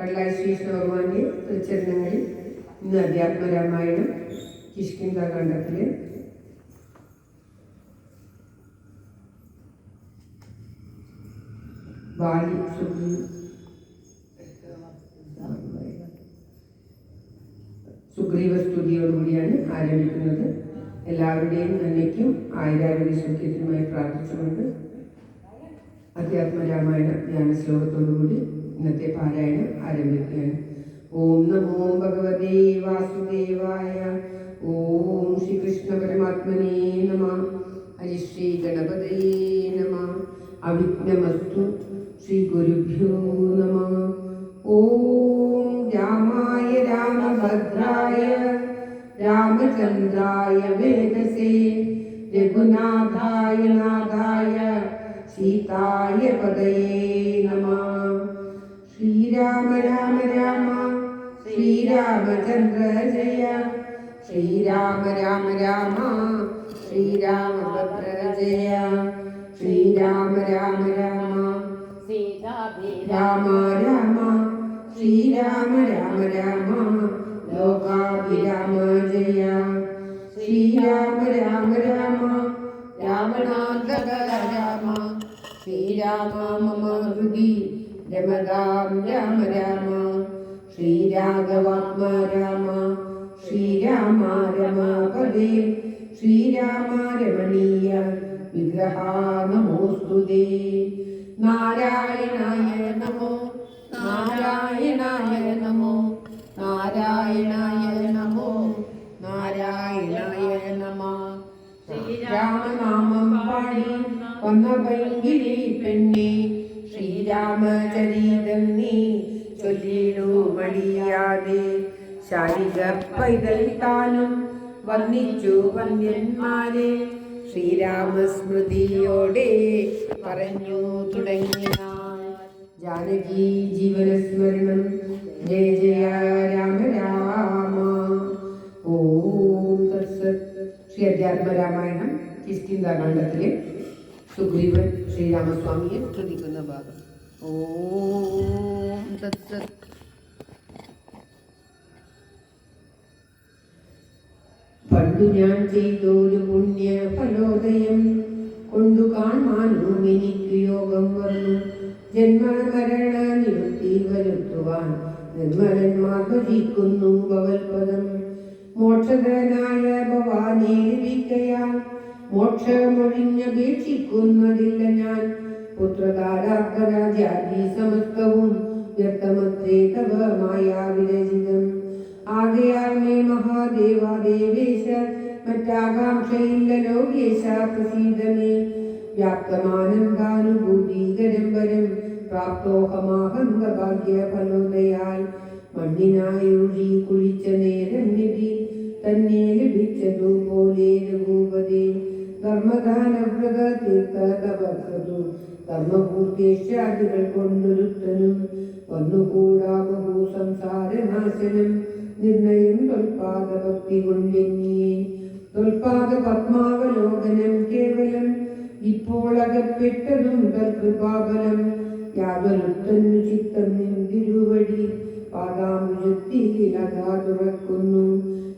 കടലായി ശ്രീകൃഷ്ണഭഗവാന്റെ തൃച്ചരണങ്ങളിൽ ഇന്ന് അധ്യാത്മരാമായണം കിഷ്കിന്ധാകാണ്ഡത്തിലെ ബാലി സുഗ്രീവ സ്തുതിയോടുകൂടിയാണ് ആരംഭിക്കുന്നത്. എല്ലാവരുടെയും നന്മയ്ക്കും ആയുരാരോഗ്യ സൗഖ്യത്തിനുമായി പ്രാർത്ഥിച്ചുകൊണ്ട് അധ്യാത്മരാമായണ ധ്യാന ശ്ലോകത്തോടുകൂടി ഇന്നത്തെ പാരായണം ആരംഭിക്കുകയാണ്. ഓം നമോ ഭഗവതേ വാസുദേവായ. ഓം ശ്രീകൃഷ്ണ പരമാത്മനേ നമഃ. ഹരിശ്രീ ഗണപതേ നമഃ. അവിഘ്നമസ്തു. ശ്രീ ഗുരുഭ്യോ നമഃ. ഓം രാമായ രാമഭദ്രായ രാമചന്ദ്രായ വേദസേ രഘുനാഥായ നാഥായ സീതായ പദയേ നമഃ. ശ്രീരാമ രാമ രാമ ശ്രീരാമചന്ദ്ര ജയ. ശ്രീരാമ രാമ രാമ ശ്രീരാമഭദ്ര ജയ. ശ്രീരാമ രാമ രാമ രാമ രാമ ശ്രീരാമ രാമ രാമ ലോകാഭിരാമ ജയ. ശ്രീരാമ രാമ രാമ രാമനാഥക രാമ. ശ്രീരാമ മമ ഹൃദി രമതാം രാമ രാമ. ശ്രീരാഘവാത്മ രാമ. ശ്രീരാമ രമാപദേ. ശ്രീരാമ രമണീയ വിഗ്രഹ നമോസ്തുതേ. നാരായണായ നമോ നാരായണായ നമോ നാരായണായ നമോ നാരായണായ നമഃ. ശ്രീരാമനാമം പാടി വന്ന പൈങ്കിളി പെണ്ണെ. ശ്രീരാമചരിതം നീ ചൊല്ലിടൂ മടിയാതെ. ശാരിക പൈതൽ താനും വന്ദിച്ചു വന്ദ്യന്മാരെ. ശ്രീരാമസ്മൃതിയോടെ പറഞ്ഞു തുടങ്ങിനാൾ. ജാനകി ജീവനസ്മരണം. ജയ ജയ രാമ രാമ. ഓം തത്സത്. ശ്രീ അധ്യാത്മരാമായണം കിഷ്കിന്ധാകാണ്ഡത്തിലെ സുഗ്രീവൻ ശ്രീരാമസ്വാമിയെ സ്തുതിക്കുന്ന ഭാഗം. ഓം തത്സത്. പണ്ടു ഞാൻ ചെയ്തൊരു പുണ്യ ഫലോദയം കൊണ്ടു കാണാനും എനിക്ക് യോഗം വന്നു. ജന്മമരണ നിവൃത്തി വരുത്തുവാൻ നിർമ്മലന്മാർ ഭജിക്കുന്നു ഭവൽപദം. മോക്ഷധനായ ഭവാനെ ലഭിക്കയാൽ മോക്ഷമൊഴിഞ്ഞപേക്ഷിക്കുന്നതില്ല ഞാൻ. പുത്രകാരാഗ്രാജാതി സമസ്തവും വ്യക്തമത്രേ തവ മായാവിരചിതം. ആകയാൽ മേ മഹാദേവാദേവേശ മറ്റാകാംക്ഷയില്ല ലോകേശ പ്രസീദമേ. വ്യാപ്തമാനന്ദാനുഭൂതികരം വരം പ്രാപ്തോഹമാഹന്ത ഭാഗ്യ ഫലോദയാൽ. മണ്ണിനായൊഴി കുഴിച്ച നേരം നിധി തന്നെ ലഭിച്ചതുപോലെ രഘുപതി. ധർമ്മദാനവ്രത തീർത്ഥ തപസ്സതു ധർമ്മപൂർത്തേഷ്യാദികൾ കൊണ്ടൊരുത്തനും വന്നുകൂടാ ബഹു സംസാരനാശനം. നിർണയം തൊൽപാദ ഭക്തി കൊണ്ടെന്നിയേ. തൊൽപാദ പത്മാവലോകനം കേവലം ഇപ്പോൾ അകപ്പെട്ടതും തൽകൃപാബലം. യാതൊരുത്തന്നു ചിത്തം നിന്തിരുവടി പാദാമുജത്തിലതാ തുറക്കുന്നു.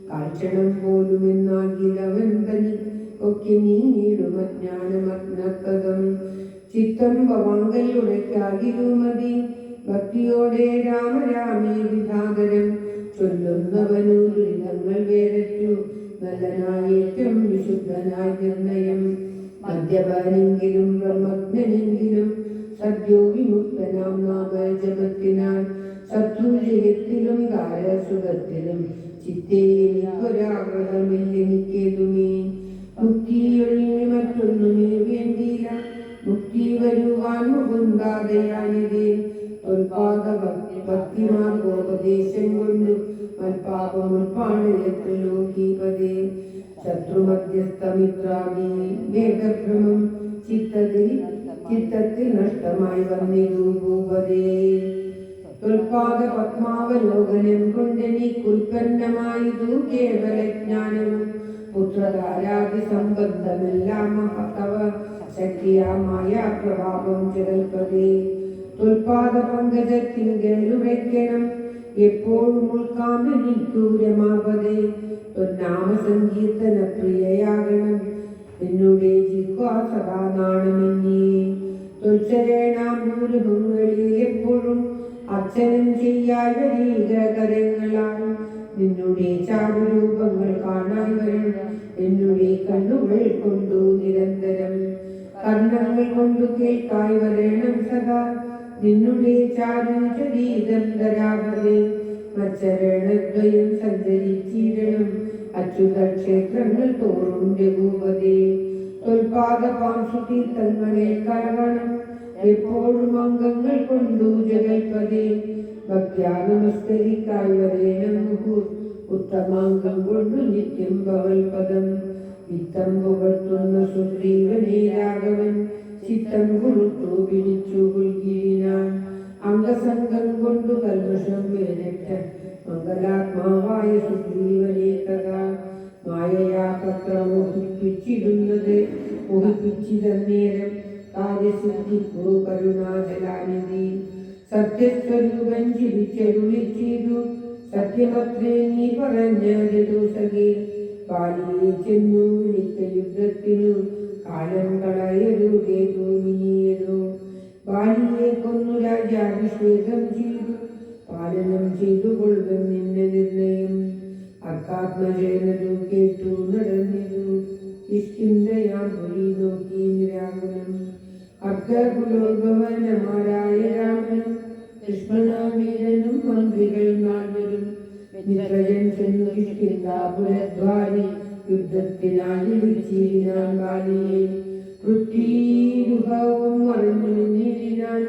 കാൽക്ഷണം പോലുമെന്നാകിലവൻ തനി ഒക്കെ നീങ്ങിടും അജ്ഞാനമഗ്നതം. ചിത്തം ഭവാങ്കലുടയ്ക്കാകിലുമതി ഭക്തിയോടെ രാമരാമേ വിധാകരം. ചൊല്ലുന്നവനു ദുരിതങ്ങൾ വേററ്റു നല്ലനായേറ്റം വിശുദ്ധനായ നിർണയം. മദ്യപനെങ്കിലും ബ്രഹ്മജ്ഞനെങ്കിലും സദ്യോ വിമുക്തനാം നാമജപത്തിനാൽ. ശത്രുജയത്തിലും താരസുഖത്തിലും ചിത്തേയൊരാഗ്രഹമില്ലെനിക്കേതുമേ. മുക്തിയൊഴിഞ്ഞ് മറ്റൊന്നുമേ വേണ്ടിയില്ല. മുക്തി വരുവാൻ മുകുന്ദാദയാനിതേ. തൊൽപാദ ഭക്തിമാർഗോപദേശം കൊണ്ടു മൽപാപമുൾപ്പാണയത്തു ലോകീപതേ. ശത്രുമധ്യസ്ഥമിത്രാദി വേദഭ്രമം ചിത്തത്തിൽ നഷ്ടമായി വന്നിരു ഭൂപതേ. തൊൽപാദ പത്മാവലോകനം കൊണ്ടെനിക്കുൽപ്പന്നമായതു കേവലജ്ഞാനവും. പുത്രധാരാതി സംബന്ധമെല്ലാം മഹതവ ശക്തിയാമായ പ്രഭാവം ജഗൽപതേ. തൊൽപാദ പങ്കജത്തിങ്കലുറയ്ക്കണം എപ്പോഴും ഉൾക്കാമെനിക്കു രമാപതേ തൊന്നാമ സങ്കീർത്തന പ്രിയയാകണം എന്നുടെ ജിഹ്വാ സദാ നാണമെന്നേ തൊൽച്ചരേണാമൂലഭങ്ങളിൽ എപ്പോഴും അർച്ചനം ചെയ്യാൻ വരീകരങ്ങളാൽ നിന്നുടെ ചാരുരൂപങ്ങൾ കാണാൻ വരണം എന്നുടെ കണ്ണുകൾ കൊണ്ടു നിരന്തരം കർണങ്ങൾ കൊണ്ടു കേൾക്കായി വരണം സദാ നിന്നുടെ ചാരുചരീതം ധരാവതേ മച്ചരണദ്വയം സഞ്ചരിച്ചിടണം അച്യുത ക്ഷേത്രങ്ങൾ തോറും രഘുപതേ തൊൽപാദപാംസു തീർത്ഥങ്ങളെ കരകണം എപ്പോഴും അംഗങ്ങൾ കൊണ്ടു ജഗൽപതേ ഭക്ത്യാ നമസ്കരിക്കായി വരേണം മുഹു ഉത്തമാംഗം കൊണ്ടു നിത്യം ഭവൽപദം വിത്തം പുകഴ്ത്തുന്ന സുഗ്രീവനേ രാഘവൻ ചിത്തം കൊടുത്തു പിടിച്ചു പുൽകിനാൻ അംഗസംഗം കൊണ്ടു കൽമഷം വേനറ്റ മംഗലാത്മാവായ സുഗ്രീവനേ തഥാ മായയാ പത്രം മോഹിപ്പിച്ചിടുന്നത് മോഹിപ്പിച്ചിതന്നേരം കാര്യസിദ്ധിക്കു കരുണാജലാനിധി സത്യസ്വരൂപൻ ചിരിച്ചരുളി ചെയ്തു സത്യമത്രേ നീ പറഞ്ഞതു സഖേ ബാലിയെ ചെന്നു വിളിച്ച യുദ്ധത്തിനു കാലം കളയരുതേതു മിനിയതു ബാലിയെ കൊന്നു രാജ്യാഭിഷേകം ചെയ്തു പാലനം ചെയ്തു കൊള്ളും നിന്റെ നിർണയം അക്കാത്മജനതു കേട്ടു നടന്നിരു കിഷ്കിന്ധയാം പൊഴി നോക്കി നിരാകുലം അർദ്ധകുലോദ്ഭവനമാരായ രാമനും ലക്ഷ്മണവീരനും മന്ത്രികൾ നാൽവരും മിത്രജൻ ചെന്നു കിഷ്കിന്ധാപുരദ്വാരി യുദ്ധത്തിനായി വിളിച്ചിരിനാൻ ബാലിയെ വൃത്തിരുഹവും മറിഞ്ഞിരിനാൻ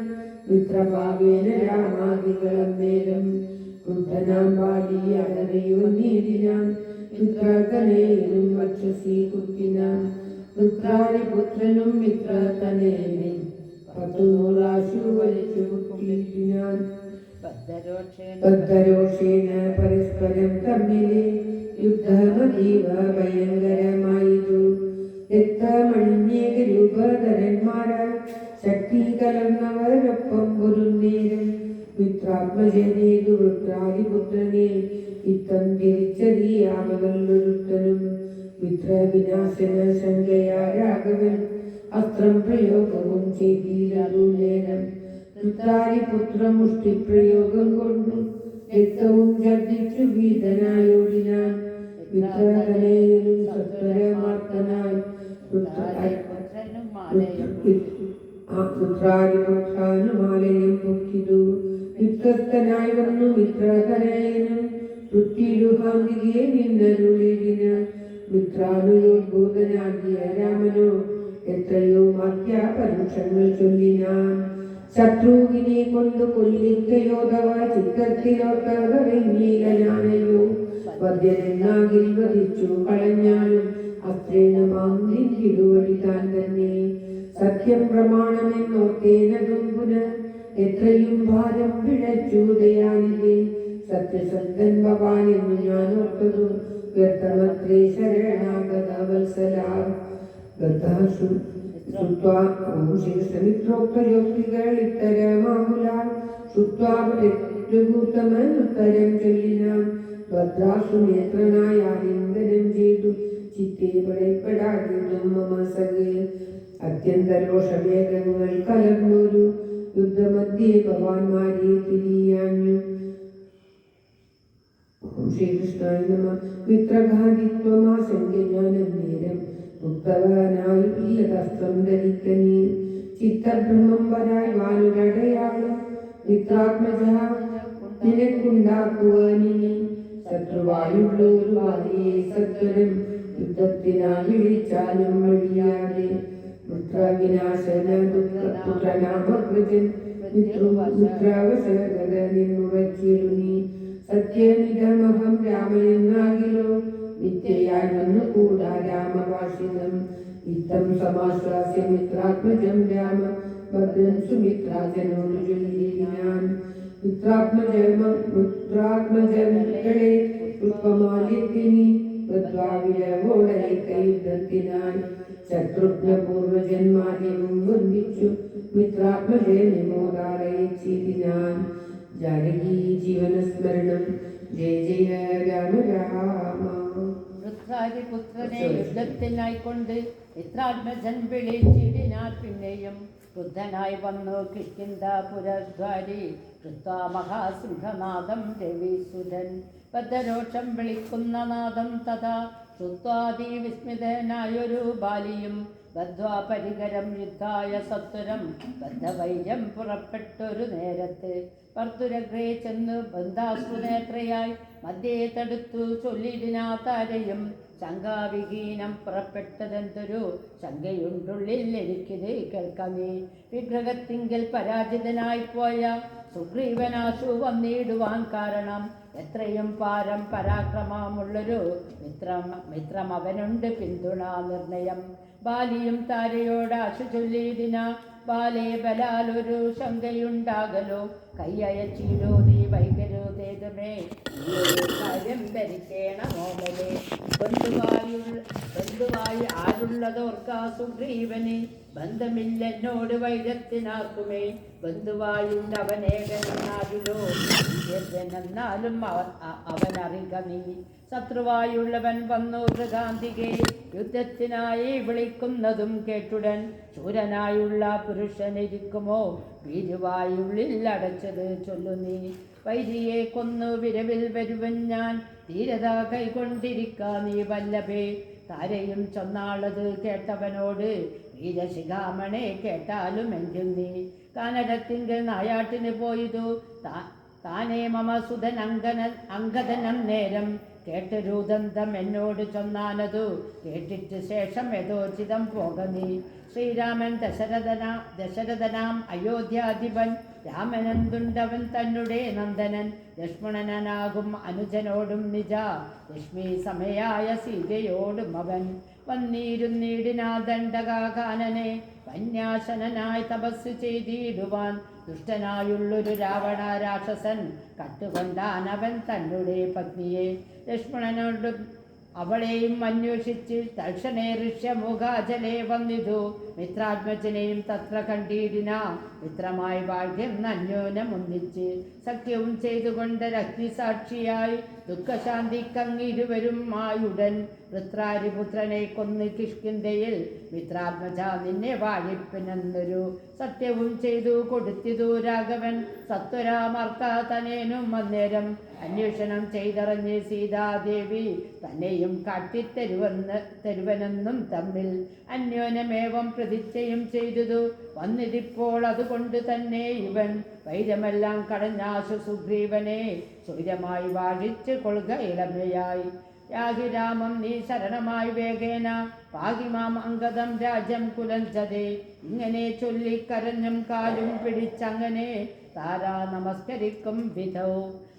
മിത്രഭാവേന രാമാദികളും നേരം ക്രുദ്ധനാം ബാലിയെ അടറിയൊന്നിരിനാൻ മിത്രതനേനും വക്ഷസി കുത്തിനാൻ മിത്രാരിപുത്രനും മിത്രതനേനും 10 ആശു വലിച്ചു കുത്തിയിട്ടിനാൻ ബദ്ധരോഷേണ പരസ്പരം തമ്മിലെ യുദ്ധമതീവ ഭയങ്കരമായിരു രക്തമണിഞ്ഞേക രൂപധരന്മാരാൽ ശക്തി കലർന്നവരൊപ്പം ഒരു നേരം മിത്രാത്മജനേതു വൃത്രാദിപുത്രനെ ഇത്തം തിരിച്ചറിയാമകല്ലൊരുത്തനും മിത്രവിനാശന ശങ്കയാ രാഘവൻ അസ്ത്രം പ്രയോഗവും ചെയ്തിരുന്നേരം വൃത്രാദിപുത്രമുഷ്ടിപ്രയോഗം കൊണ്ടു രക്തവും ഛർദിച്ചു ഭീതനായോടിനാൻ മിത്രകനേയനും സത്വരമാർത്തനായി പുത്രാദിപുത്രാനുമാലയം പൊക്കിതു യുദ്ധസ്ഥനായി വന്നു മിത്രകനേയനും ൃത്തിരുഹാന്തികെ നിന്നരുളിടിന മിത്രാനുയോദ്ഭൂതനാകിയ രാമനോ എത്രയോ മാത്യാപരുഷങ്ങൾ ചൊല്ലിനാൻ ശത്രുവിനെ കൊണ്ടു കൊല്ലിക്കയോധവ ചിത്രത്തിലോട്ടറിഞ്ഞീലനാണയോ വദ്യനെന്നാകിൽ വധിച്ചു കളഞ്ഞാലും അസ്ത്രേണമാങ്ങിടുവടി താൻ തന്നെ സത്യം പ്രമാണമെന്നോർത്തേനതും പുനഃ എത്രയും ഭാരം പിഴച്ചു ദയാനിധി സത്യസന്ധൻ ഭവാൻ എന്നു ഞാൻ ഓർത്തതു വ്യർത്ഥമത്രേ ശരണാഗത വത്സലാ ശീർഷമിത്രോക്തയോക്തികൾ ഇത്തരമാകുലാൽ ശ്രുത്വാപുരൂത്തമൻ ഉത്തരം ചൊല്ലിനാൻ ഭദ്രാസുനേത്രനായ ആലിംഗനം ചെയ്തു ചിത്തേ പടപ്പെടാതിരുന്നും മമ സഖേ അത്യന്തരോഷവേഗങ്ങൾ കലർന്നൊരു യുദ്ധമധ്യേ ഭവാന്മാരെ തിരിയാഞ്ഞു ശ്രീകൃഷ്ണായ നമ മിത്രഘാതിത്വമാശങ്ക ഞാനന്നേരം മുക്തവാനായി പ്രിയതസ്ത്രം ധരിക്കനീ ചിത്തഭ്രമം വരായി വാനുരടയാളം മിത്രാത്മജ നിനക്കുണ്ടാക്കുവാനിനി ശത്രുവായുള്ളൊരു വാരിയെ സത്വരം യുദ്ധത്തിനായി വിളിച്ചാലും വഴിയാതെ മിത്രവിനാശന പുത്രനാമകൃതൻ മിത്രാവസരകര നിന്നുറച്ചിരുന്നീ സത്യമിതമഹം രാമനെന്നാകിലോ നിത്യയായി വന്നു കൂടാ രാമഭാഷിതം ഇത്തം സമാശ്വാസ്യ മിത്രാത്മജം രാമ ഭദ്രൻ സുമിത്രാജനോട് ചൊല്ലിനാൻ മിത്രാത്മജങ്ങളെ പുഷ്പമാലിത്തിനി ബദ്ധാവിരവോടൈക്ക യുദ്ധത്തിനായി ശത്രുഘ്ന പൂർവജന്മാരെയും വന്ദിച്ചു മിത്രാത്മജേ നിമോദാരയിച്ചിരിനാൻ ജാനകി ജീവനസ്മരണം ജയ ജയ രാമ രാമ. വൃദ്ധാരിപുത്രനെ യുദ്ധത്തിനായിക്കൊണ്ട് മിത്രാത്മജൻ വിളിച്ചിടിനാർ. പിന്നെയും വൃദ്ധനായി വന്നു കിഷ്കിന്ധാപുരദ്വാരി കൃത്വാ മഹാസിംഹനാദം രവിസുരൻ. ബദ്ധരോഷം വിളിക്കുന്ന നാദം തഥാ ശ്രുത്വാദി വിസ്മിതനായൊരു ബാലിയും ബദ്ധ്വാ പരികരം യുദ്ധായ സത്വരം ബദ്ധവൈര്യം പുറപ്പെട്ടൊരു നേരത്ത് ഭർത്തുരഗ്രേ ചെന്നു ബന്ധാശ്രുനേത്രയായി മധ്യേ തടുത്തു ചൊല്ലിടിനാതാരയും ശങ്കാവിഹീനം പുറപ്പെട്ടതെന്തൊരു ശങ്കയുണ്ടുള്ളിൽ എനിക്കിത് കേൾക്കമേ. വിഗ്രഹത്തിങ്കിൽ പരാജിതനായി പോയ സുഗ്രീവനാശു വന്നിടുവാൻ കാരണം എത്രയും പാരം പരാക്രമമുള്ളൊരു മിത്രം അവനുണ്ട് പിന്തുണ നിർണയം. ബാലിയും താരയോടാശു ചൊല്ലിയതിന ബാലേ ബലാലൊരു ശങ്കയുണ്ടാകലോ കയ്യയച്ചിടോ നീ വൈകരുതേതുമേ കാര്യം ധരിക്കേണമോമലേ. ബന്ധുവായി ആരുള്ളതോർക്കാ സുഗ്രീവന് ബന്ധമില്ലെന്നോട് വൈരത്തിനാർക്കുമേ. ബന്ധുവായുണ്ടവനേകനാകിലോ എന്നാലും അവനറിക നീ. ശത്രുവായുള്ളവൻ വന്നു മൃഗാന്തികെ യുദ്ധത്തിനായി വിളിക്കുന്നതും കേട്ടുടൻ ശൂരനായുള്ള പുരുഷനിരിക്കുമോ ഭീരുവായുള്ളിൽ അടച്ചത് ചൊല്ലു നീ. വൈരിയെ കൊന്നു വിരവിൽ വരുവൻ ഞാൻ ധീരത കൈകൊണ്ടിരിക്ക നീ വല്ലഭേ. താരയും ചൊന്നാളത് കേട്ടവനോട് വീരശിഖാമണെ കേട്ടാലും എങ്കിൽ നീ. കാനടത്തിങ്കിൽ നായാട്ടിന് പോയതു താനേ മമ സുധൻ അങ്കദനം നേരം കേട്ടൊരു ദന്തം എന്നോട് ചൊന്നാനതു കേട്ടിട്ട് ശേഷം യഥോചിതം പോക നീ. ശ്രീരാമൻ ദശരഥനാം അയോധ്യാധിപൻ രാമനന്തുണ്ടവൻ തന്നെ നന്ദനൻ ലക്ഷ്മണനാകും അനുജനോടും നിജ ലക്ഷ്മി സമയായ സീതയോടും അവൻ വന്നിരുന്നിടിനാ ദണ്ഡകാകാനനെ വന്യാശനായി തപസ് ചെയ്തിടുവാൻ. ദുഷ്ടനായുള്ളൊരു രാവണ രാക്ഷസൻ കട്ടുകൊണ്ടാനവൻ തന്നെ പത്നിയെ ലക്ഷ്മണനോടും അവളെയും അന്വേഷിച്ച് തൽക്ഷണേ ഋഷ്യമുഖാചലേ വന്നിതു. മിത്രാത്മജനെയും തത്ര കണ്ടിടിന മിത്രമായി ഭാഗ്യം അന്യോന്യമൊന്നിച്ച് സഖ്യവും ചെയ്തുകൊണ്ട് അഗ്നിസാക്ഷിയായി ദുഃഖശാന്തിക്കങ്ങിരുവരും ആയുടൻ. വൃത്രാരിപുത്രനെ കൊന്ന് കിഷ്കിന്ധയിൽ മിത്രാത്മജ നിന്നെ വാഴിപ്പിനെന്നൊരു സത്യവും ചെയ്തു കൊടുത്തിതു രാഘവൻ. സത്വരാമർക്കാതനേനും അന്നേരം അന്വേഷണം ചെയ്തറിഞ്ഞ് സീതാദേവി തന്നെയും കാട്ടിത്തരുവനെന്നും തമ്മിൽ അന്യോന്യമേവം പ്രതിജ്ഞയും ചെയ്തതു വന്നിരിപ്പോൾ. അതുകൊണ്ട് തന്നെ ഇവൻ വൈരമെല്ലാം കടഞ്ഞാശു സുഗ്രീവനെ സൂര്യമായി വാഴിച്ച് കൊള്ളുക ഇളമയായി. യാഹിരാമം നീ ശരണമായി വേഗേന പാകിമാം അംഗതം രാജ്യം കുലഞ്ചതേ. ഇങ്ങനെ ചൊല്ലിക്കരഞ്ഞും കാലും പിടിച്ചങ്ങനെ താരാ നമസ്കരിക്കും വിധൗ.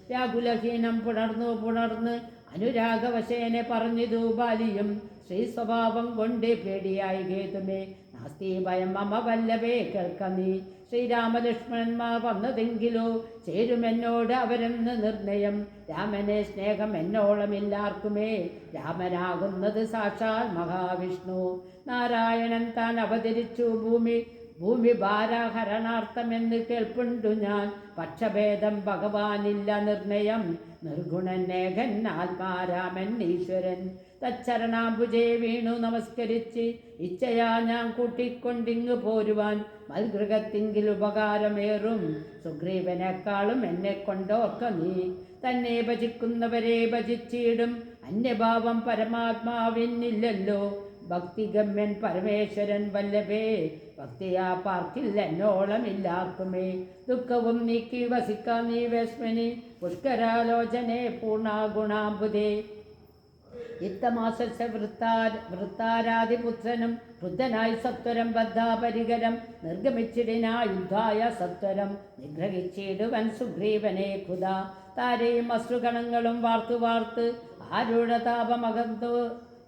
വ്യാകുലഹീനം പുണർന്ന് അനുരാഗവശേനെ പറഞ്ഞിതു ബാലിയും ശ്രീ സ്വഭാവം കൊണ്ട് പേടിയായി കേതുമേ. നാസ്തി ഭയം മമ വല്ലഭേ കേൾക്ക നീ. ശ്രീരാമലക്ഷ്മണന്മാർ വന്നതെങ്കിലോ ചേരുമെന്നോട് അവരെന്ന് നിർണയം. രാമനെ സ്നേഹം എന്നോളമില്ലാർക്കുമേ രാമനാകുന്നത് സാക്ഷാൽ മഹാവിഷ്ണു. നാരായണൻ താൻ അവതരിച്ചു ഭൂമി ഭാരഹരണാർത്ഥമെന്ന് കേൾപ്പുണ്ടു ഞാൻ. പക്ഷഭേദം ഭഗവാനില്ല നിർണയം നിർഗുണനേകൻ ആത്മാരാമൻ ഈശ്വരൻ. തച്ചരണാംബുജേ വീണു നമസ്കരിച്ച് ഇച്ഛയാ ഞാൻ കൂട്ടിക്കൊണ്ടിങ്ങു പോരുവാൻ. മൽഗൃഹത്തിങ്കിൽ ഉപകാരമേറും സുഗ്രീവനേക്കാളും എന്നെ കൊണ്ടോർക്ക നീ. തന്നെ ഭജിക്കുന്നവരെ ഭജിച്ചിടും അന്യഭാവം പരമാത്മാവിനില്ലല്ലോ. ഭക്തിഗമ്യൻ പരമേശ്വരൻ വല്ലഭേ ഭക്തിയാ പാർക്കില്ല എന്നോളമില്ലാർക്കുമേ. ദുഃഖവും നീക്കി വസിക്കാം നീ വേശ്മനി പുഷ്കരാലോചനെ പൂർണ്ണഗുണാംബുദേ. ഇത്തമാസ വൃത്താരാതിപുത്രനും വൃദ്ധനായി സത്വരം ബദ്ധാപരികരം നിർഗമിച്ചിടിനാ യുദ്ധായ സത്വരം നിഗ്രഹിച്ചിടുവൻ സുഗ്രീവനെ കൃത. താരയും അശ്രുഗണങ്ങളും വാർത്ത് ആരുടെ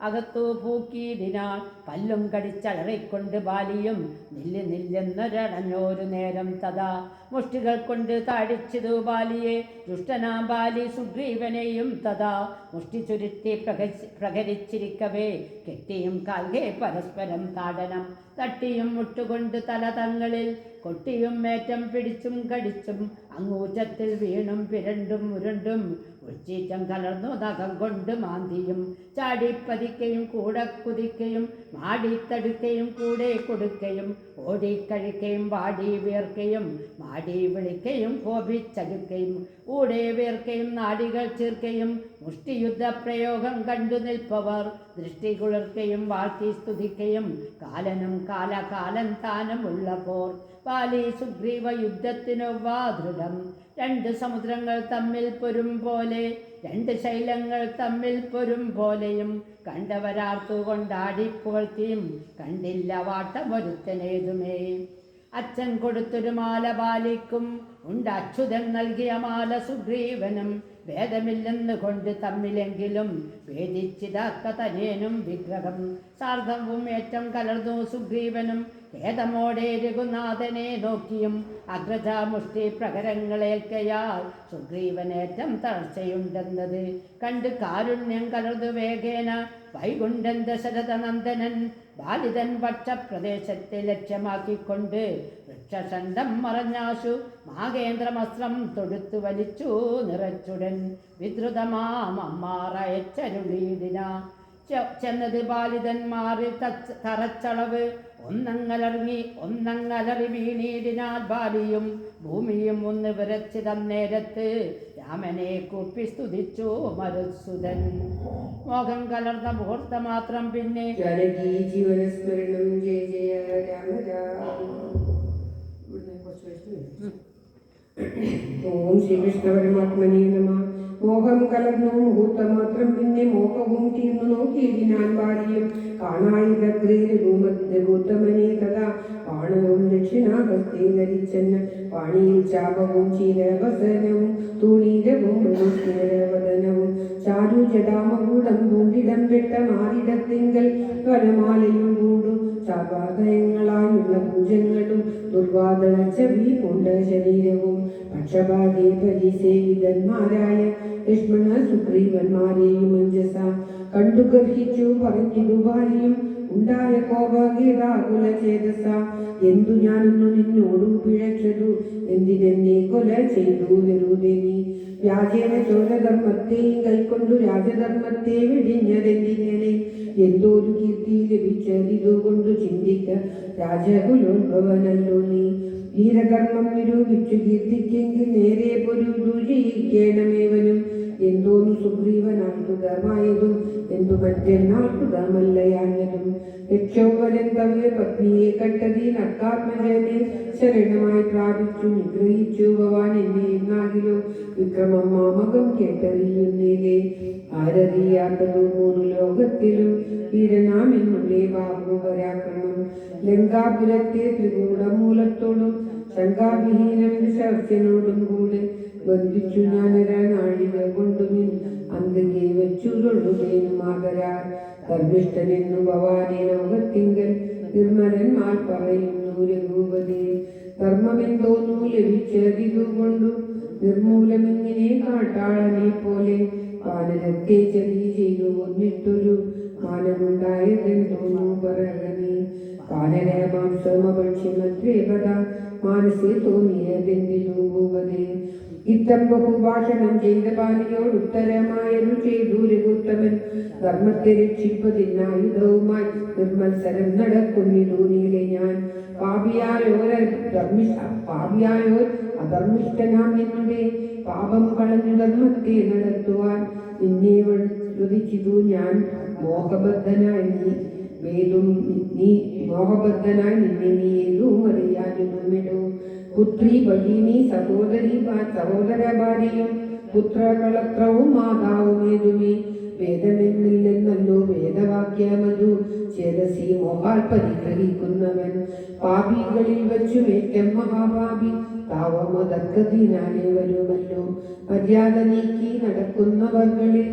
അകത്തു പൂക്കിയതിനാൽ പല്ലും കടിച്ചളറിക്കൊണ്ട് ബാലിയും നില്ലെന്നൊരണഞ്ഞോരു നേരം തഥാ മുഷ്ടികൾ കൊണ്ട് താടിച്ചതു ബാലിയെ. ദുഷ്ടനാം ബാലി സുഗ്രീവനെയും തഥാ മുഷ്ടി ചുരുത്തി പ്രഹരിച്ചിരിക്കവേ കെട്ടിയും കാൽകെ പരസ്പരം താടനം തട്ടിയും മുട്ടുകൊണ്ട് തല തങ്ങളിൽ കൊട്ടിയും മേറ്റം പിടിച്ചും കടിച്ചും അങ്ങൂറ്റത്തിൽ വീണും പിരണ്ടും ഉരുണ്ടും ഉച്ചീറ്റം കലർന്നു നഖം കൊണ്ട് മാന്തിയും ചാടിപ്പതിക്കയും കൂടെ കുതിക്കയും മാടിത്തടുക്കയും കൂടെ കൊടുക്കയും ഓടിക്കഴിക്കയും വാടി വീർക്കയും മാടി വിളിക്കയും കോപിച്ചടുക്കയും ഊടെ വീർക്കയും നാടികൾ ചീർക്കയും മുഷ്ടിയുദ്ധ പ്രയോഗം കണ്ടു നിൽപ്പവർ ദൃഷ്ടി കുളിർക്കയും വാഴ്ത്തി സ്തുതിക്കയും കാലനും കാലകാലം താനുമുള്ള പോർ. ബാലി സുഗ്രീവ യുദ്ധത്തിനു വാദൃഢം. രണ്ട് സമുദ്രങ്ങൾ തമ്മിൽ പൊരും പോലെ, രണ്ട് ശൈലങ്ങൾ തമ്മിൽ പൊരും പോലെയും കണ്ടവരാർത്തുകൊണ്ടാടിപ്പുകഴ്ത്തിയും കണ്ടില്ല വാട്ടമൊരുത്തനേതുമേ. അച്ഛൻ കൊടുത്തൊരു മാല ബാലിക്കും ഉണ്ട്, അച്യുതൻ നൽകിയ മാല സുഗ്രീവനും. ഭേദമില്ലെന്ന് കൊണ്ട് തമ്മിലെങ്കിലും ഭേദിച്ചിതാക്ക തനേനും വിഗ്രഹം. സാർദ്ധവും ഏറ്റം കലർന്നു സുഗ്രീവനും ഖേദമോടെ രഘുനാഥനെ നോക്കിയും അഗ്രജാമുഷ്ടി പ്രഹരങ്ങളേൽക്കയാൽ സുഗ്രീവനേറ്റം തളർച്ചയുണ്ടെന്നത് കണ്ട് കാരുണ്യം കലർന്നു വേഗേന വൈകുണ്ഠൻ ദശരഥനന്ദനൻ ബാലിതൻ പക്ഷപ്രദേശത്തെ ലക്ഷ്യമാക്കിക്കൊണ്ട് വൃക്ഷഷണ്ഡം മറഞ്ഞാശു മാകേന്ദ്രമസ്ത്രം തൊടുത്തു വലിച്ചു നിറച്ചുടൻ വിദ്രുതമാമമ്മാറയച്ചരുളീടിന. ചെന്നത് ബാലിതന്മാരിൽ തറച്ചളവ് ഒന്നങ്ങലറി വീണീടിനാൽ ബാലിയും ഭൂമിയും ഒന്ന് വിറച്ചിതം നേരത്ത് രാമനെ കൂപ്പി സ്തുതിച്ചു മരുത്സുതൻ. മോഹം കലർന്ന മുഹൂർത്ത മാത്രം പിന്നെ ജീവനസ്മരണം ജയ ജയ രാമ രാമ. ഓം ശ്രീകൃഷ്ണ പരമാത്മനേ നമ. മോഹം കലർന്നു മുഹൂർത്തം മാത്രം പിന്നെ മോഹവും തീർന്നു നോക്കിയിടിനാൻ ബാലിയും കാണായിതഗ്രേരൂമനെ തഥാ പാണവും ദക്ഷിണാഹസ്തേ ധരിച്ചെന്ന് പാണിയിൽ ചാപവും ചീരവസനവും തൂണീരവും വദനവും ചാരു ജടാമകൂടം പൂണ്ടിടം വെട്ട മാറിടത്തിങ്കൽ വനമാലയും പൂണ്ടു ചാപാതയങ്ങളായുള്ള ഭുജങ്ങളും ദുർവാദന ചെവി പൂണ്ട ശരീരവും പക്ഷപാതേ പരിസേവിതന്മാരായ ലക്ഷ്മണ സുഗ്രീവന്മാരെയും അഞ്ജസ കണ്ടു ഗർഹിച്ചു പറഞ്ഞിതു ബാലിയും ഉണ്ടായ കോപഗീതാകുല ചേതസ. എന്തു ഞാനൊന്നു നിന്നോടു പിഴച്ചതു, എന്തിനെന്നെ കൊല ചെയ്തു വെറുതെ നീ. വ്യാജേന ചോരധർമ്മത്തെയും കൈക്കൊണ്ടു രാജധർമ്മത്തെ വെടിഞ്ഞതെന്തിങ്ങനെ. എന്തോരു കീർത്തി ലഭിച്ചതിതുകൊണ്ടു ചിന്തിക്ക രാജകുലോത്ഭവനല്ലോ നീ. വീരധർമ്മം നിരൂപിച്ചു കീർത്തിക്കെങ്കിൽ നേരെ പൊരുതു ജയിക്കേണമേവനും. എന്തോന്നു സുഗ്രീവനാത്മകമായതും എന്തു മറ്റെന്നാത്മകമല്ലയാഞ്ഞതും. യക്ഷോവരൻ തവ്യ പത്നിയെ കണ്ടതിൽ അക്കാത്മജനെ ശരണമായി പ്രാപിച്ചു നിഗ്രഹിച്ചു ഭവാൻ എന്നെ എന്നാകിലോ വിക്രമം മാമകം കേട്ടറിയുന്നേലേ. ആരറിയാത്തതു മൂന്നു ലോകത്തിലും വീരനാമെന്നുള്ളേ ബാഹുപരാക്രമം. ലങ്കാപുരത്തെ ത്രികൂടമൂലത്തോടും ശങ്കാവിഹീനം ശർച്ചനോടും കൂടെ ബന്ധിച്ചു ഞാനൊരാനാഴിക കൊണ്ടുമിൻ അന്തികെ വെച്ചുരുളുതേനു മാതരാർ. ധർമ്മിഷ്ഠനെന്നു ഭവാനെ ലോകത്തിങ്കൽ നിർമ്മലന്മാർ പറയുന്നു രഘുപതി. ധർമ്മമെന്തോന്നു ലഭിച്ചതിതുകൊണ്ടു നിർമൂലമിങ്ങനെ കാട്ടാളനെ പോലെ വാനരത്തെ ചതി ചെയ്തു കൊന്നിട്ടൊരു മാനമുണ്ടായതെന്തോന്നു പറകനെ. വാനര മാംസമഭക്ഷ്യമത്രേപദ മാനസേ തോന്നിയതെന്തിനു ഭൂപതേ. ഇത്തം ബഹുഭാഷണം ചെയ്ത ബാലിയോട് ഉത്തരമായൊരു ചെയ്തു രഘുത്തമൻ. ധർമ്മത്തെ രക്ഷിപ്പതിനായുധവുമായി നിർമ്മത്സരം നടക്കുന്നിതു നീലെ ഞാൻ. പാപിയായോ അധർമ്മിഷ്ഠനാം എന്നുടെ പാപം കളഞ്ഞു ധർമ്മത്തെ നടത്തുവാൻ നിന്നെ സ്തുതിച്ചിതു ഞാൻ. മോഹബദ്ധനായി നിന്നെ നീ ഏതും അറിയാനുമിടൂ. പുത്രി ഭഗിനി സഹോദര ഭാര്യയും പുത്രകളത്രവും മാതാവുമേതുമേ. വേദമെന്നില്ലെന്നല്ലോ വേദവാക്യമതു ചേതസി മോഹാൽ പരിഗ്രഹിക്കുന്നവൻ. പാപികളിൽ വച്ചുമേറ്റം മഹാപാപി താവമതർക്കതിനാലെ വരുമല്ലോ. മര്യാദ നീക്കി നടക്കുന്നവർകളിൽ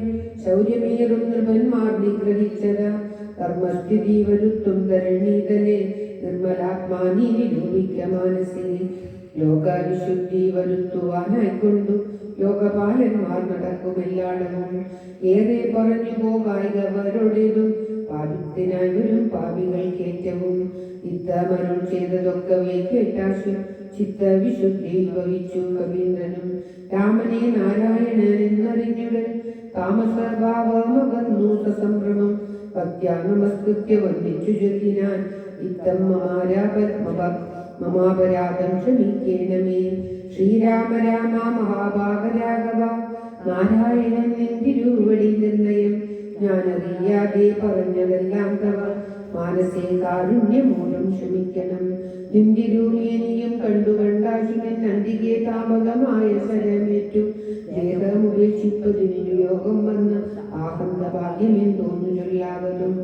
ശൗര്യമേറും നൃപന്മാർ നിഗ്രഹിച്ചത. ധർമ്മസ്ഥിതി വരുത്തും ധരണീതലെ നിർമ്മലാത്മാനി നിരൂപിക്ക മാനസേ. ലോകവിശുദ്ധി വരുത്തുവാനായിക്കൊണ്ടു ലോകപാലന്മാർ നടക്കുമെല്ലാടവും. ഏറെ പറഞ്ഞു പോകായവരുടേതും പാപത്തിനായി വരും പാപികൾക്കേറ്റവും. ഇത്തമരുൾ ചെയ്തതൊക്കവേ കേട്ടാശു ചിത്തവിശുദ്ധി ഭവിച്ചു കവീന്ദ്രനും. രാമനെ നാരായണൻ എന്നറിഞ്ഞുടൻ താമസഭാവമകന്നു സസംഭ്രമം. ഭക്ത്യാ നമസ്കൃത്യ വന്ദിച്ചു ചൊല്ലിനാൻ ഇത്തം മമാപരാധം ക്ഷമിക്കേണമേ. ശ്രീരാമ രാമ മഹാഭാഗരാഘവ നാരായണൻ നിന്തിരുവടി നിർണയം. ഞാനറിയാതെ പറഞ്ഞതെല്ലാം തവ മാനസേ കാരുണ്യമൂലം ക്ഷമിക്കണം. നിന്തിരുമേനിയും കണ്ടുകണ്ടാശുവിൻ അന്തികെ താമകമായ ശരമേറ്റു ദേഹമുപേക്ഷിപ്പതിനു യോഗം വന്ന് ആഹന്ത ഭാഗ്യമെന്തോന്നു ചൊല്ലാവതും.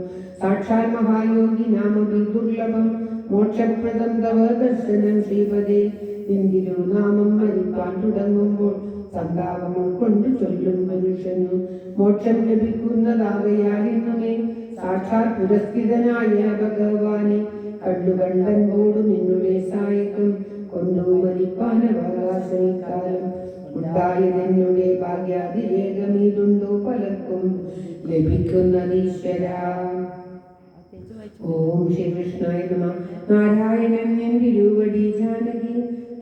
സാക്ഷാൽ മഹായോഗി നാമഭി ദുർലഭം മോക്ഷപ്രദം തവ ദർശനം ശ്രീപദേ. നിന്തിരു നാമം മരിപ്പാൻ തുടങ്ങുമ്പോൾ സന്താപം ഉൾക്കൊണ്ട് ചൊല്ലും മനുഷ്യനു മോക്ഷം ലഭിക്കുന്നതാകയാൽ ഇന്നുമേ സാക്ഷാൽ പുരസ്കൃതനായ ഭഗവാനെ കണ്ടുകണ്ടൻപോടു നിന്നുടെ സായകം കൊണ്ടു മരിപ്പാനവകാശിക്കാലം ഉണ്ടായതെന്നുടെ ഭാഗ്യാതിരേകമീതുണ്ടോ പലർക്കും ലഭിക്കുന്നതീശ്വര. ഓം ശ്രീകൃഷ്ണായ നമഃ. നാരായണൻ നിന്തിരുവടി ജാനകി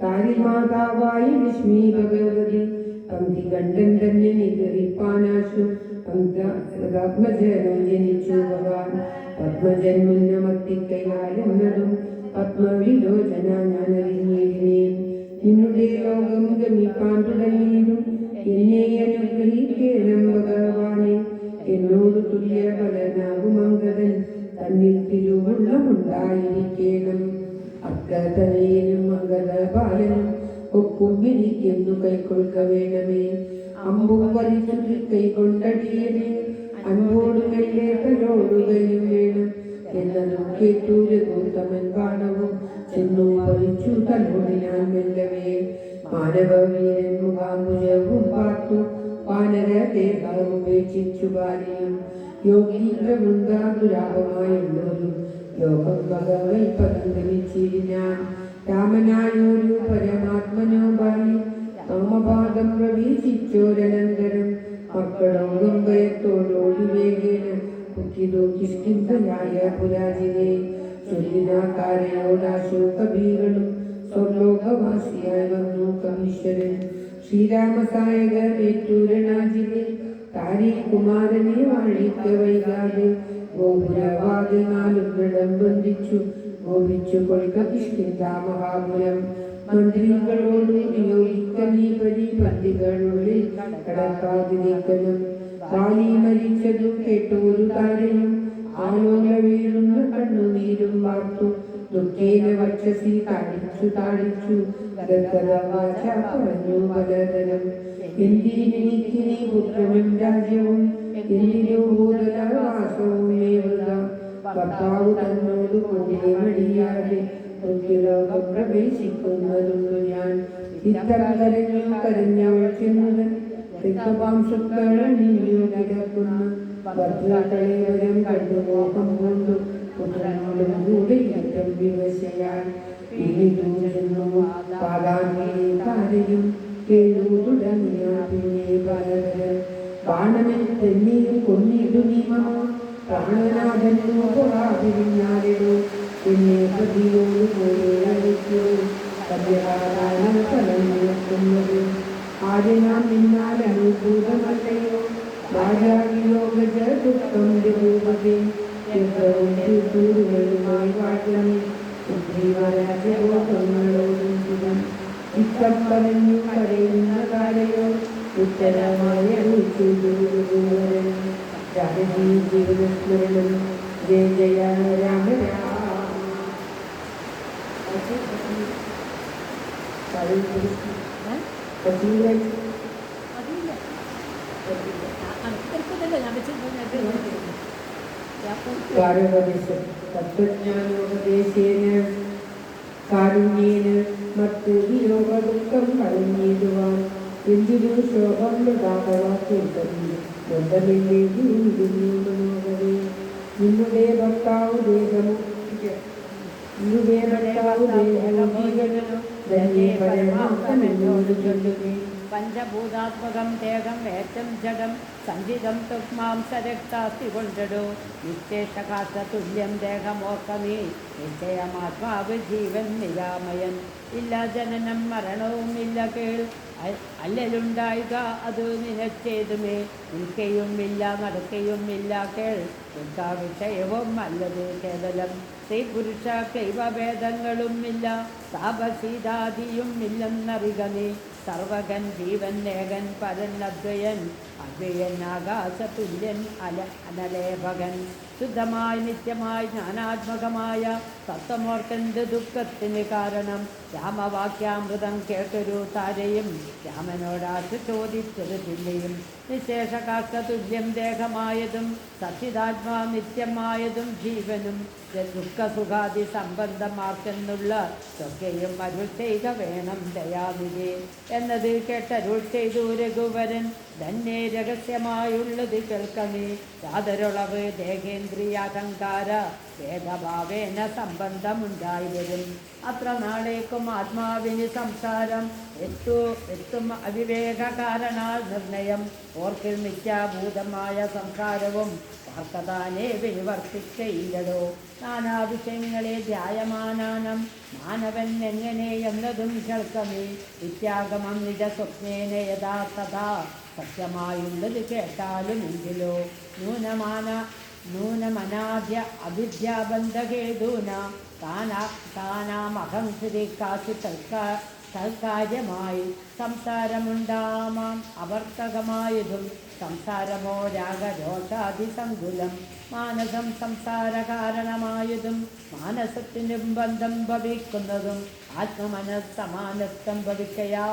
താരിമാതാവായ ലക്ഷ്മി ഭഗവതി. പങ്ക്തി കണ്ടൻ തന്നെ നിഗ്രഹിപ്പാനാശു പങ്കാത്മജനം ജനിച്ചു ഭഗവാൻ. പത്മജൻ മുന്നമത്തിക്കയാലെന്നതും പത്മവിലോചന ഞാനറിഞ്ഞിരുന്നേ. നിന്നുടെ ലോകം ഗമിപ്പാൻ തുടങ്ങിയതും എന്നെ അനുഗ്രഹിക്കേണം ഭഗവാനെ. എന്നോട് തുല്യ ബലനാകുമംഗതൻ തന്നിൽ തിരുവുള്ളമുണ്ടായിരിക്കണം. അക്കതനയനും മംഗള ബാലനും ഒക്കും ഇരിക്കുന്നു കൈക്കൊള്ളുക വേണമേ. അമ്പും വലിച്ചു കൈകൊണ്ടടിയനെ അൻപോട് കൈലേട്ടലോടുകയും വേണം എന്നതും കേട്ടു രഘുത്തമൻ ബാണവും ചെന്നു വലിച്ചു തലോടിനാൻ മെല്ലവേ. മാനവവീരൻ മുഖാംബുജവും പാർത്തു വാനര ദേഹമുപേക്ഷിച്ചു ബാലിയും. യോഗീന്ദ്രവൃന്ദാതുരാഗമായുള്ളൊരു യോഗം ഭഗവൽ പദം ഗമിച്ചിരിഞ്ഞാൻ. രാമനായൊരു പരമാത്മനോ ബാലി നാമപാദം പ്രവേശിച്ചോരനന്തരം മക്കളോടും ഭയത്തോടോടി വേഗേന കുത്തിതോ കിഷ്കിന്ധനായ പുരാജിനെ. ചൊല്ലിനാകാരയോടാശു കബീകളും സ്വർലോകവാസിയായി വന്നു കവീശ്വരൻ. ശ്രീരാമസായകേറ്റൂരണാജിനെ താരി കുമാരനെ വാഴിക്ക വൈകാതെ ഗോപുരവാദിനാലും ദൃഢം ബന്ധിച്ചു ഗോപിച്ചു കൊൽക്ക കിഷ്കിന്ധ മഹാപുരം. മന്ത്രികളോട് നിയോഗിക്ക നീ പരിപന്തികളുള്ളിൽ കടക്കാതിരിക്കണം. ബാലി മരിച്ചതു കേട്ടോരു താരയും ആലോല വീഴുന്ന കണ്ണുനീരും വാർത്തു. ദുഃഖേന വക്ഷസി താടിച്ചു ഗദ്ഗദവാച പറഞ്ഞു പലതരം. എന്തിനെനിക്ക് നീ പുത്രനും രാജ്യവും എന്തിനു ഭൂതലവാസവും ഏവൃത. ഭർത്താവ് തന്നോട് കൂടെ മടിയാതെ ലോകം പ്രവേശിക്കുന്നതുള്ളു ഞാൻ. ഇത്തം കരഞ്ഞവൾ ചെന്നുതൻ രക്തപാംശുക്കളണിഞ്ഞു കിടക്കുന്നു. ഭർത്തൃകളേവരും കണ്ടു മോഹം കൊണ്ടു പുത്രനോടും കൂടി യുദ്ധം വിവശയാൽ ചെന്നു പാതാന്മയെ താരയും കേഴു തുടങ്ങിയ പിന്നെ പലതരം. ബാണമിൽ തെന്നിയും കൊന്നിടു നിയമ പ്രാണനാഥനു പൊറാതിരിഞ്ഞാലിടൂ. പിന്നെ പ്രതിയോട് പോലെ അയച്ചു കല്യാണ ഫലം നിൽക്കുന്നത്. ആര്യനാം നിന്നാൽ അനുഭൂതമല്ലയോ രാജാവിയോഗജ ദുഃഖം രൂപതേ. ൂരുകളുമായി വാഴ്ത്തമേ സുഗ്രീവരാജഗോപങ്ങളോടും സുഖം. ഇത്തം പറഞ്ഞു കരയുന്ന കാലയോ ഉത്തരമായ ജീവനസ്മരണം. ജയ ജയ രാമ രാമ. തത്വജ്ഞാനോപദേശേന കാരുണ്യേന മറ്റ് വിയോഗ ദുഃഖം കളഞ്ഞിടുവാൻ എന്തിനു ശോഭം മനോഹരേ. നിന്നുടെ ഭർത്താവ് ദേഹവും ജീവനും തന്നെ പരമാർത്ഥമെന്നോട് ചൊല്ലുകി. പഞ്ചഭൂതാത്മകം ദേഹം ഏറ്റം ജഡം സഞ്ചിതം തുക്മാംസരക്താസ്തി കൊണ്ടിടൂ. നിശേഷകാശ തുല്യം ദേഹമോർക്കമേ നിശ്ചയമാത്മാവ് ജീവൻ നിരാമയൻ. ഇല്ല ജനനം മരണവും ഇല്ല കേൾ അല്ലലുണ്ടായിക അത് നിനച്ചേതുമേ. നിൽക്കയുമില്ല നടക്കയുമില്ല കേൾ ദുഃഖ വിഷയവും അല്ലത് കേവലം. സ്ത്രീ പുരുഷ കൈവഭേദങ്ങളും ഇല്ല താപസീതാദിയും ഇല്ലെന്നറിക നീ. സർവകൻ ജീവൻ ഏകൻ പരൻ അദ്വയൻ അദ്വയൻ ആകാശതുല്യൻ അനലേപകൻ. ശുദ്ധമായി നിത്യമായി ജ്ഞാനാത്മകമായ തത്വമോർക്കൻ്റെ ദുഃഖത്തിന് കാരണം. രാമവാക്യാമൃതം കേട്ടൊരു താരയും രാമനോടാശു ചോദിച്ചത് പിന്നെയും. നിശേഷകാഷ്ടതുല്യം ദേഹമായതും സച്ചിതാത്മാ നിത്യമായതും ജീവനും ദുഃഖസുഖാദി സംബന്ധമാർക്കെന്നുള്ള തൊക്കെയും അരുൾ ചെയ്ത വേണം ദയാനിധി എന്നത് കേട്ടരുൾ ചെയ്തു രഘുവരൻ. തന്നെ രഹസ്യമായുള്ളത് കേൾക്കണേ. യാതൊരളവ് ദേഹേന്ദ്രിയാഹങ്കാര ഭേദഭാവേന സംബന്ധമുണ്ടായി വരും. അത്ര നാളേക്കും ആത്മാവിന് സംസാരം എത്തും അവിവേക കാരണാൽ നിർണയം. ഓർക്കിൽ മിഥ്യാഭൂതമായ സംസാരവും വാർത്തതാനേ വിവർത്തിക്കയില്ലടോ. നാനാ വിഷയങ്ങളെ ധ്യായമാനാനം മാനവൻ എങ്ങനെ എന്നതും കേൾക്കമേ. വിത്യാഗമം നിജ സ്വപ്നേന യഥാ തഥാ സത്യമായുള്ളത് കേട്ടാലും എങ്കിലോ. നൂനമനാദ്യ അവിദ്യാബന്ധഹേതൂന താനാമഹംസരിക്കാശു തൽക്കാര്യമായി സംസാരമുണ്ടാമാം അവർത്തകമായതും. സംസാരമോ രാഗരോഷാതിസങ്കുലം മാനസം സംസാര കാരണമായതും. മാനസത്തിനും ബന്ധം ഭവിക്കുന്നതും ആത്മമനസ്സമാനത്വം ഭവിക്കയാ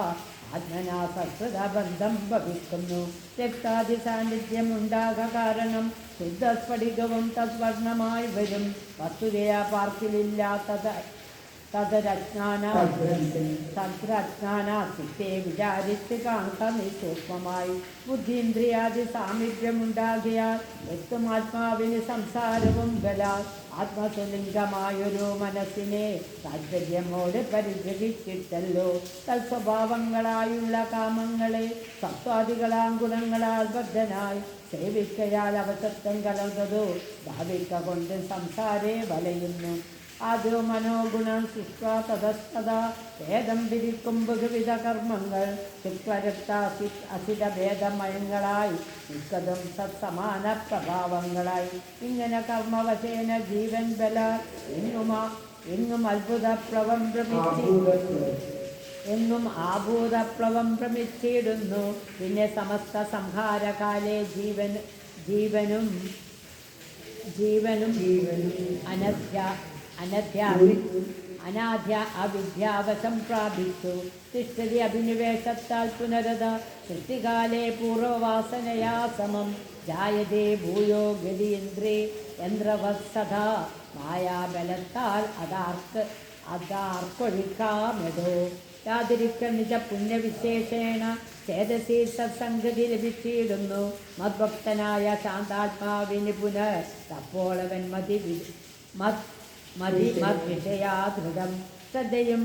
ആത്മനാ സത്സൃതബന്ധം ഭവിക്കുന്നു. രക്താദി സാന്നിധ്യം ഉണ്ടാക കാരണം ശുദ്ധസ്ഫടികവും തദ്വർണ്ണമായി വരും. വസ്തുതയാ പാർക്കിലില്ലാത്തത് തദ്രജ്ഞാനാസിത്തെ വിചാരിച്ച് കാണുക നീ സൂക്ഷ്മമായി. ബുദ്ധീന്ദ്രിയാദി സാമീപ്യമുണ്ടാകിയാൽ എത്തും ആത്മാവിന് സംസാരവും ബലാൽ. ആത്മസ്വലിംഗമായൊരു മനസ്സിനെ താല്പര്യമോട് പരിഗ്രഹിച്ചിട്ടല്ലോ തൽസ്വഭാവങ്ങളായുള്ള കാമങ്ങളെ സത്വാദികളാം ഗുണങ്ങളാൽ ബദ്ധനായി സേവിക്കയാൽ അവസത്വം കലർന്നതോ ഭാവിക്ക കൊണ്ട് സംസാരേ വലയുന്നു. ആദ്യോ മനോഗുണം ശിഷ്വ തതസ്തതാ ഭേദം വിരിക്കും ബഹുവിധ കർമ്മങ്ങൾ ശുക്ലരക്ത അസിതഭേദമയങ്ങളായി മിക്കതും സത്സമാന പ്രഭാവങ്ങളായി. ഇങ്ങനെ കർമ്മവശേന ജീവൻ ബല എങ്ങും അത്ഭുതപ്ലവം എങ്ങും ആഭൂതപ്ലവം ഭ്രമിച്ചിടുന്നു. പിന്നെ സമസ്ത സംഹാരകാലേ ജീവനും അനാദ്യ അവിദ്യാവശം പ്രാപിച്ചു. തിഷ്ഠതി അഭിനിവേശത്താൽ പുനരത സൃഷ്ടികാലേ പൂർവവാസനയാ സമം ജായതേ ഭൂയോ ഗതീന്ദ്രവത്സദാ മായാബലത്താൽ അതാർക്കൊഴിക്കാമെടോ. യാതിരിക്ക നിജ പുണ്യവിശേഷേണ ചേതസി സത്സംഗതി ലഭിച്ചിടുന്നു. മദ്ഭക്തനായ ശാന്താത്മാവിന് പുനർ തപ്പോളവൻ മദ്വിഷയാധൃതം ശ്രദ്ധയും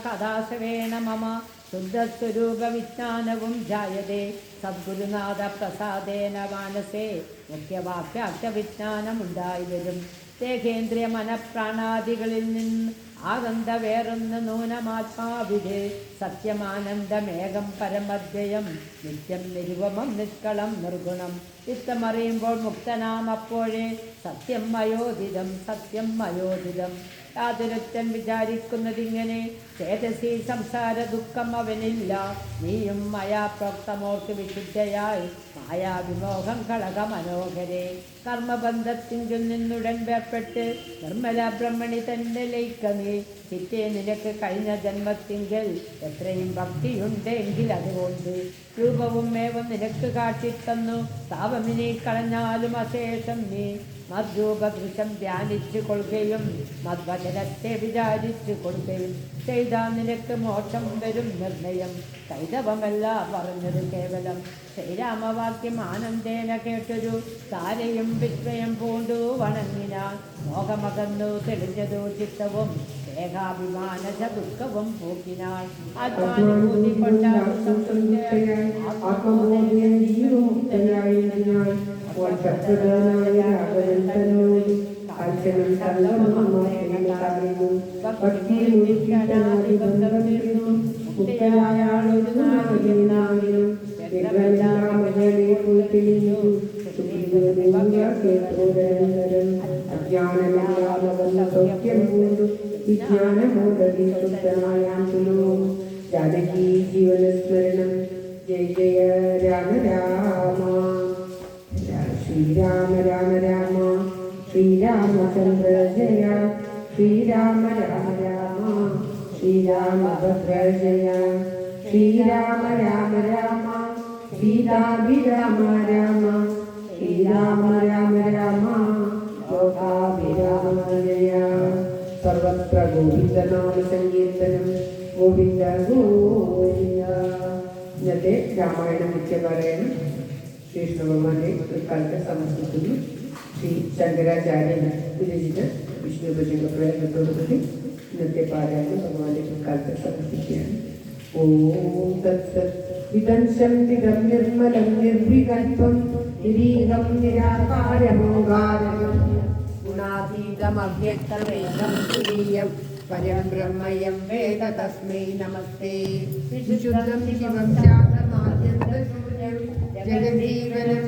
കഥാശ്രവേണ മമ ശുദ്ധസ്വരൂപ വിജ്ഞാനവും ജായതേ. സദ്ഗുരുനാഥ പ്രസാദേന മാനസേ മുഖ്യവാക്യാർത്ഥവിജ്ഞാനമുണ്ടായി വരും. ദേഹേന്ദ്രിയ മനഃപ്രാണാദികളിൽ നിന്ന് ആനന്ദ വേറൊന്ന് നൂനമാത്മാവിധേ സത്യമാനന്ദമേകം പരമദ്വയം നിത്യം നിരുപമം നിഷ്കളം നിർഗുണം. ഇത്തമറിയുമ്പോൾ മുക്തനാം അപ്പോഴേ സത്യം മയോദിതം. യാതൊരുത്തൻ വിചാരിക്കുന്നതിങ്ങനെ ചേതസി സംസാര ദുഃഖം അവനില്ല. നീയും മയാ പ്രോക്തമോർക്ക് വിശുദ്ധയായി മായാവിമോഹം കളക മനോഹരെ. കർമ്മബന്ധത്തിങ്കിൽ നിന്നുടൻ വേർപ്പെട്ട് നിർമ്മല ബ്രഹ്മണി തന്നെ ലയിക്കമേ. ചിറ്റേ നിനക്ക് കഴിഞ്ഞ ജന്മത്തിങ്കിൽ എത്രയും ഭക്തിയുണ്ടെങ്കിൽ അതുകൊണ്ട് രൂപവും മേവും നിനക്ക് കാട്ടിത്തന്നു. താപമിനെ കളഞ്ഞാലും അശേഷം നീ മദ്രൂപദൃശം ധ്യാനിച്ചു കൊള്ളുകയും മദ്വചനത്തെ വിചാരിച്ചു കൊടുക്കുകയും ചെയ്താൽ നിനക്ക് മോക്ഷം വരും നിർണയം. കൈതവമല്ല പറഞ്ഞത് കേവലം. ശ്രീരാമവാക്യം ആനന്ദേന കേട്ടൊരു താരയും വിസ്മയം പൂണ്ടു വണങ്ങിനാൻ. മോഹമകന്നു തെളിഞ്ഞതു ചിത്തവും ദേഹാഭിമാനശ ദുഃഖവും പോക്കിനാൾ ആത്മാനുഭൂതി കൊണ്ടാകും സംതൃപ്തയായി ആത്മബോധം ജീവമുക്തനായി ഞാൻ ശക്തനായ രാഘവൻ തന്നോട് കാൽച്ചനും തള്ളമറിയുന്നു ഭക്തിയിൽ മുഴുക്കിട്ടനായി ബന്ധം തീർന്നു മുക്തനായ ആളൊരു നാവിലും മകളെ പോയിട്ടിരുന്നു അജ്ഞാനമില്ലാതെ സൗഖ്യം കൊണ്ടു വിജ്ഞാനമോദി ശുദ്ധനായാതുലോ ജാനകി ജീവനസ്മരണം ജയ ജയ രാമ രാമ ശ്രീരാമ രാമ രാമ ശ്രീരാമചന്ദ്ര ജയ ശ്രീരാമ രാമ രാമ ശ്രീരാമഭദ്ര ജയ ശ്രീരാമ രാമ രാമ സീതാഭിരാമ രാമ ശ്രീരാമ രാമ രാമ ലോകാഭിരാമ ജയ സർവത്ര ഗോവിന്ദനാമ സങ്കീർത്തനം ഗോവിന്ദ ഗോവിന്ദ. ഇന്നത്തെ രാമായണ നിത്യപാരായണം ശ്രീകൃഷ്ണഭഗവാന്റെ കാലത്ത് സമർപ്പിക്കുന്നു. ശ്രീ ശങ്കരാചാര്യൻ വിരചിത വിഷ്ണു ഭജന പ്രയത്നത്തോടുകൂടി ഇന്നത്തെ പാരായണം ഭഗവാന്റെ കാലത്ത് സമർപ്പിക്കുകയാണ്. ഓം തത്സത് ഇദം ശംതിദം നിർമ്മലം നിർവികൽപം നിരീഹം നിരാകാരമോകാരം ഗുണാതീതമവ്യക്തമേകം തുരീയം പരം ബ്രഹ്മയം വേദ തസ്മൈ നമസ്തേ. വിശുദ്ധം ശിവം ശാന്തമാദ്യന്തശൂന്യം ജഗജീവനം